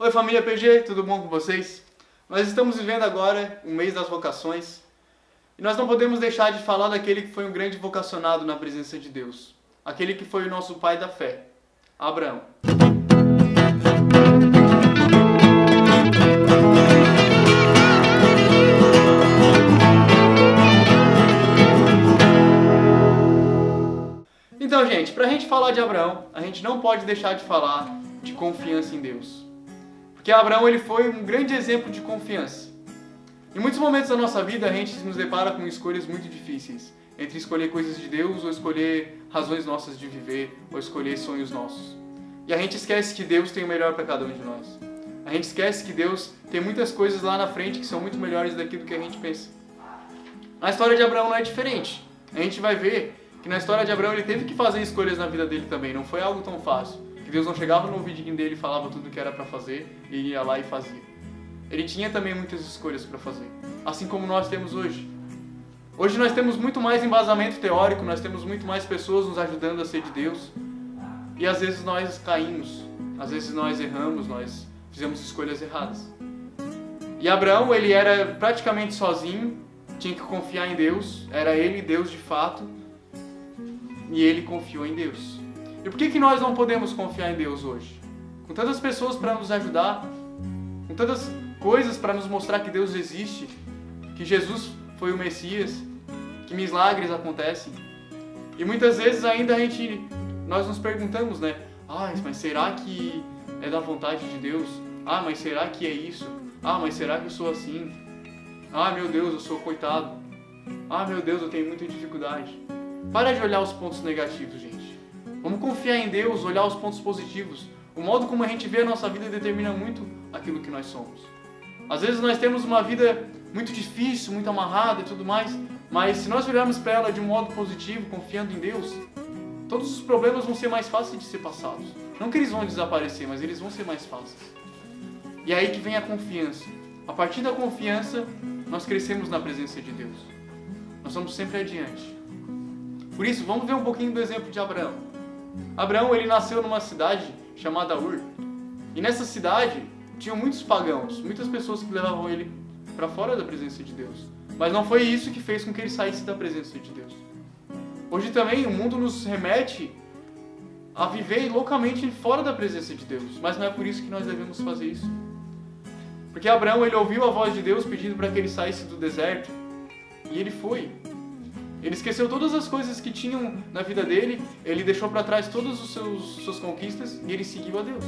Oi família PG, tudo bom com vocês? Nós estamos vivendo agora o mês das vocações e nós não podemos deixar de falar daquele que foi um grande vocacionado na presença de Deus, aquele que foi o nosso pai da fé, Abraão. Então, gente, para a gente falar de Abraão, a gente não pode deixar de falar de confiança em Deus. Porque Abraão ele foi um grande exemplo de confiança. Em muitos momentos da nossa vida a gente nos depara com escolhas muito difíceis, entre escolher coisas de Deus ou escolher razões nossas de viver ou escolher sonhos nossos. E a gente esquece que Deus tem o melhor para cada um de nós. A gente esquece que Deus tem muitas coisas lá na frente que são muito melhores daquilo que a gente pensa. A história de Abraão não é diferente. A gente vai ver que na história de Abraão ele teve que fazer escolhas na vida dele também, não foi algo tão fácil. Que Deus não chegava no ouvidinho dele e falava tudo o que era para fazer e ele ia lá e fazia. Ele tinha também muitas escolhas para fazer, assim como nós temos hoje. Hoje nós temos muito mais embasamento teórico, nós temos muito mais pessoas nos ajudando a ser de Deus e às vezes nós caímos, às vezes nós erramos, nós fizemos escolhas erradas. E Abraão ele era praticamente sozinho, tinha que confiar em Deus, era ele Deus de fato e ele confiou em Deus. E por que nós não podemos confiar em Deus hoje? Com tantas pessoas para nos ajudar, com tantas coisas para nos mostrar que Deus existe, que Jesus foi o Messias, que milagres acontecem. E muitas vezes ainda nós nos perguntamos, né? Mas será que é da vontade de Deus? Mas será que é isso? Mas será que eu sou assim? Meu Deus, eu sou coitado. Meu Deus, eu tenho muita dificuldade. Para de olhar os pontos negativos, gente. Vamos confiar em Deus, olhar os pontos positivos. O modo como a gente vê a nossa vida determina muito aquilo que nós somos. Às vezes nós temos uma vida muito difícil, muito amarrada e tudo mais, mas se nós olharmos para ela de um modo positivo, confiando em Deus, todos os problemas vão ser mais fáceis de ser passados. Não que eles vão desaparecer, mas eles vão ser mais fáceis. E é aí que vem a confiança. A partir da confiança, nós crescemos na presença de Deus. Nós vamos sempre adiante. Por isso, vamos ver um pouquinho do exemplo de Abraão. Abraão ele nasceu numa cidade chamada Ur. E nessa cidade tinham muitos pagãos, muitas pessoas que levavam ele para fora da presença de Deus. Mas não foi isso que fez com que ele saísse da presença de Deus. Hoje também o mundo nos remete a viver loucamente fora da presença de Deus. Mas não é por isso que nós devemos fazer isso. Porque Abraão ele ouviu a voz de Deus pedindo para que ele saísse do deserto. E ele foi. Ele esqueceu todas as coisas que tinham na vida dele, ele deixou para trás todas as suas conquistas e ele seguiu a Deus.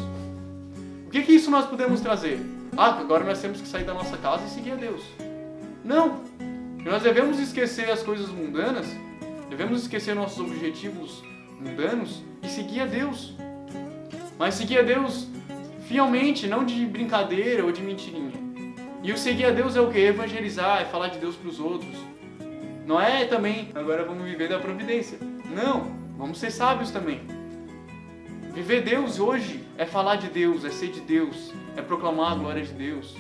O que isso nós podemos trazer? Agora nós temos que sair da nossa casa e seguir a Deus. Não! Nós devemos esquecer as coisas mundanas, devemos esquecer nossos objetivos mundanos e seguir a Deus. Mas seguir a Deus fielmente, não de brincadeira ou de mentirinha. E o seguir a Deus é o que? Evangelizar, é falar de Deus para os outros. Não é também, agora vamos viver da providência. Não, vamos ser sábios também. Viver Deus hoje é falar de Deus, é ser de Deus, é proclamar a glória de Deus,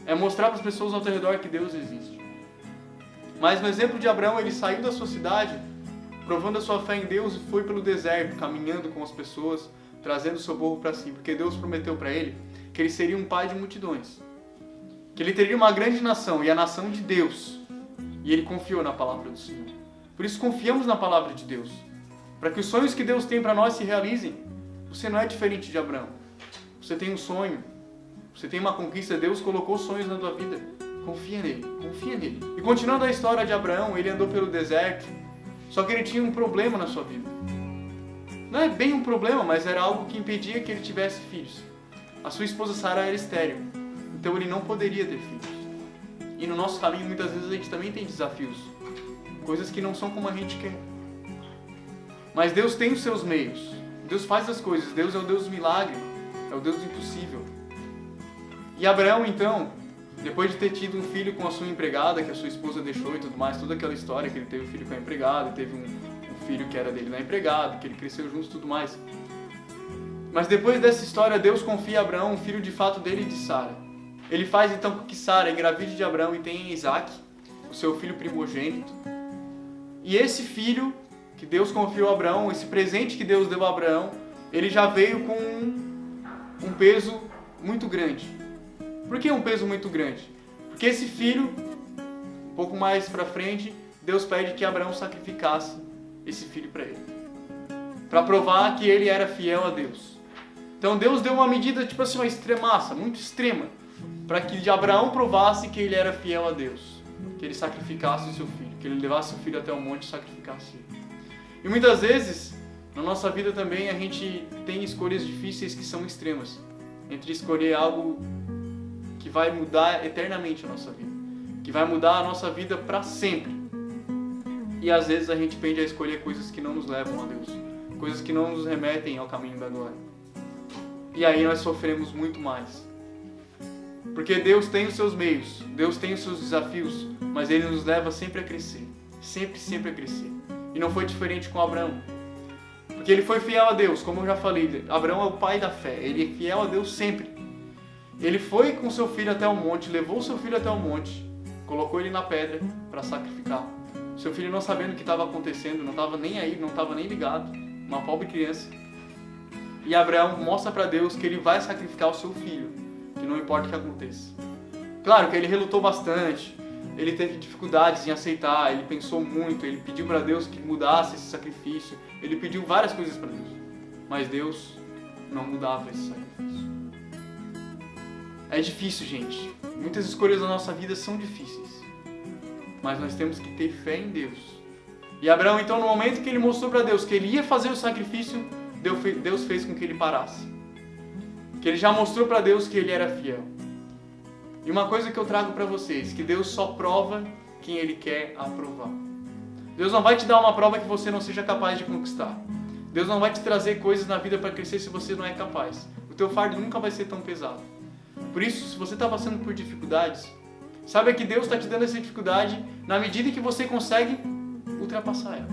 é mostrar para as pessoas ao teu redor que Deus existe. Mas no exemplo de Abraão, ele saiu da sua cidade, provando a sua fé em Deus e foi pelo deserto, caminhando com as pessoas, trazendo socorro para si, porque Deus prometeu para ele que ele seria um pai de multidões, que ele teria uma grande nação e a nação de Deus. E ele confiou na palavra do Senhor. Por isso confiamos na palavra de Deus. Para que os sonhos que Deus tem para nós se realizem. Você não é diferente de Abraão. Você tem um sonho. Você tem uma conquista. Deus colocou sonhos na tua vida. Confia nele. Confia nele. E continuando a história de Abraão, ele andou pelo deserto. Só que ele tinha um problema na sua vida. Não é bem um problema, mas era algo que impedia que ele tivesse filhos. A sua esposa Sara era estéril. Então ele não poderia ter filhos. E no nosso caminho, muitas vezes, a gente também tem desafios. Coisas que não são como a gente quer. Mas Deus tem os seus meios. Deus faz as coisas. Deus é o Deus do milagre. É o Deus do impossível. E Abraão, então, depois de ter tido um filho com a sua empregada, que a sua esposa deixou e tudo mais, toda aquela história que ele teve um filho com a empregada, teve um filho que era dele da empregada, que ele cresceu junto e tudo mais. Mas depois dessa história, Deus confia a Abraão um filho de fato dele e de Sara. Ele faz então com que Sara engravide de Abraão e tenha Isaac, o seu filho primogênito. E esse filho que Deus confiou a Abraão, esse presente que Deus deu a Abraão, ele já veio com um peso muito grande. Por que um peso muito grande? Porque esse filho, um pouco mais para frente, Deus pede que Abraão sacrificasse esse filho para ele, para provar que ele era fiel a Deus. Então Deus deu uma medida, tipo assim, uma extremaça, muito extrema, para que Abraão provasse que ele era fiel a Deus, que ele sacrificasse o seu filho, que ele levasse o filho até o monte e sacrificasse ele. E muitas vezes, na nossa vida também, a gente tem escolhas difíceis que são extremas, entre escolher algo que vai mudar eternamente a nossa vida, que vai mudar a nossa vida para sempre. E às vezes a gente pende a escolher coisas que não nos levam a Deus, coisas que não nos remetem ao caminho da glória. E aí nós sofremos muito mais. Porque Deus tem os seus meios, Deus tem os seus desafios, mas Ele nos leva sempre a crescer, sempre a crescer. E não foi diferente com Abraão. Porque ele foi fiel a Deus, como eu já falei, Abraão é o pai da fé, ele é fiel a Deus sempre. Ele foi com seu filho até o monte, levou seu filho até o monte, colocou ele na pedra para sacrificar. Seu filho não sabendo o que estava acontecendo, não estava nem aí, não estava nem ligado, uma pobre criança. E Abraão mostra para Deus que ele vai sacrificar o seu filho, que não importa o que aconteça. Claro que ele relutou bastante, ele teve dificuldades em aceitar, ele pensou muito, ele pediu para Deus que mudasse esse sacrifício, ele pediu várias coisas para Deus, mas Deus não mudava esse sacrifício. É difícil, gente. Muitas escolhas da nossa vida são difíceis, mas nós temos que ter fé em Deus. E Abraão, então, no momento que ele mostrou para Deus que ele ia fazer o sacrifício, Deus fez com que ele parasse. Que ele já mostrou para Deus que ele era fiel. E uma coisa que eu trago para vocês, que Deus só prova quem Ele quer aprovar. Deus não vai te dar uma prova que você não seja capaz de conquistar. Deus não vai te trazer coisas na vida para crescer se você não é capaz. O teu fardo nunca vai ser tão pesado. Por isso, se você está passando por dificuldades, saiba que Deus está te dando essa dificuldade na medida que você consegue ultrapassar elas.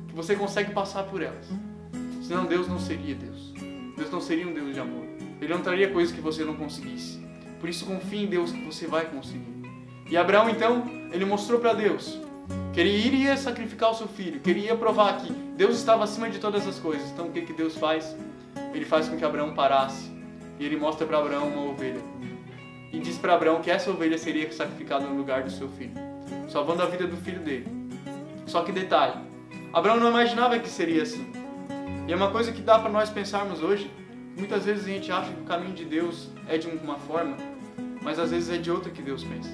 Que você consegue passar por elas. Senão Deus não seria Deus. Deus não seria um Deus de amor. Ele não traria coisas que você não conseguisse. Por isso, confie em Deus que você vai conseguir. E Abraão, então, ele mostrou para Deus que ele iria sacrificar o seu filho, que ele ia provar que Deus estava acima de todas as coisas. Então, o que Deus faz? Ele faz com que Abraão parasse. E ele mostra para Abraão uma ovelha. E diz para Abraão que essa ovelha seria sacrificada no lugar do seu filho, salvando a vida do filho dele. Só que detalhe, Abraão não imaginava que seria assim. E é uma coisa que dá para nós pensarmos hoje. Muitas vezes a gente acha que o caminho de Deus é de uma forma, mas às vezes é de outra que Deus pensa.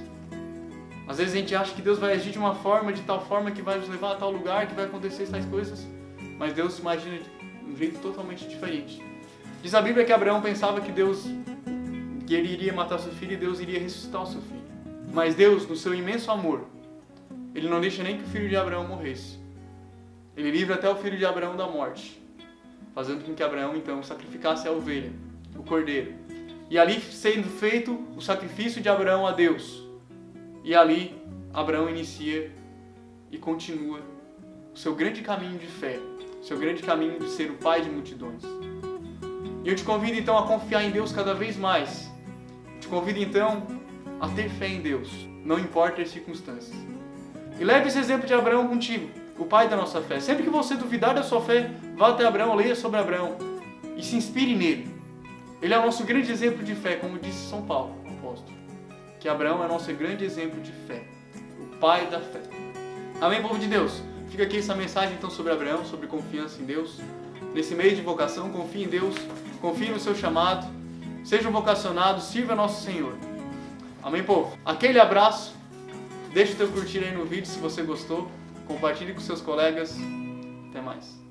Às vezes a gente acha que Deus vai agir de uma forma, de tal forma que vai nos levar a tal lugar, que vai acontecer tais coisas, mas Deus imagina de um jeito totalmente diferente. Diz a Bíblia que Abraão pensava que ele iria matar seu filho e Deus iria ressuscitar o seu filho. Mas Deus, no seu imenso amor, Ele não deixa nem que o filho de Abraão morresse. Ele livra até o filho de Abraão da morte, fazendo com que Abraão, então, sacrificasse a ovelha, o cordeiro. E ali sendo feito o sacrifício de Abraão a Deus. E ali, Abraão inicia e continua o seu grande caminho de fé, o seu grande caminho de ser o pai de multidões. E eu te convido, então, a confiar em Deus cada vez mais. Te convido, então, a ter fé em Deus, não importa as circunstâncias. E leve esse exemplo de Abraão contigo, o pai da nossa fé. Sempre que você duvidar da sua fé, vá até Abraão, leia sobre Abraão e se inspire nele. Ele é o nosso grande exemplo de fé, como disse São Paulo, o apóstolo. Que Abraão é o nosso grande exemplo de fé, o pai da fé. Amém, povo de Deus? Fica aqui essa mensagem então sobre Abraão, sobre confiança em Deus. Nesse meio de vocação, confie em Deus, confie no seu chamado, seja um vocacionado, sirva nosso Senhor. Amém, povo? Aquele abraço, deixa o teu curtir aí no vídeo se você gostou, compartilhe com seus colegas. Até mais.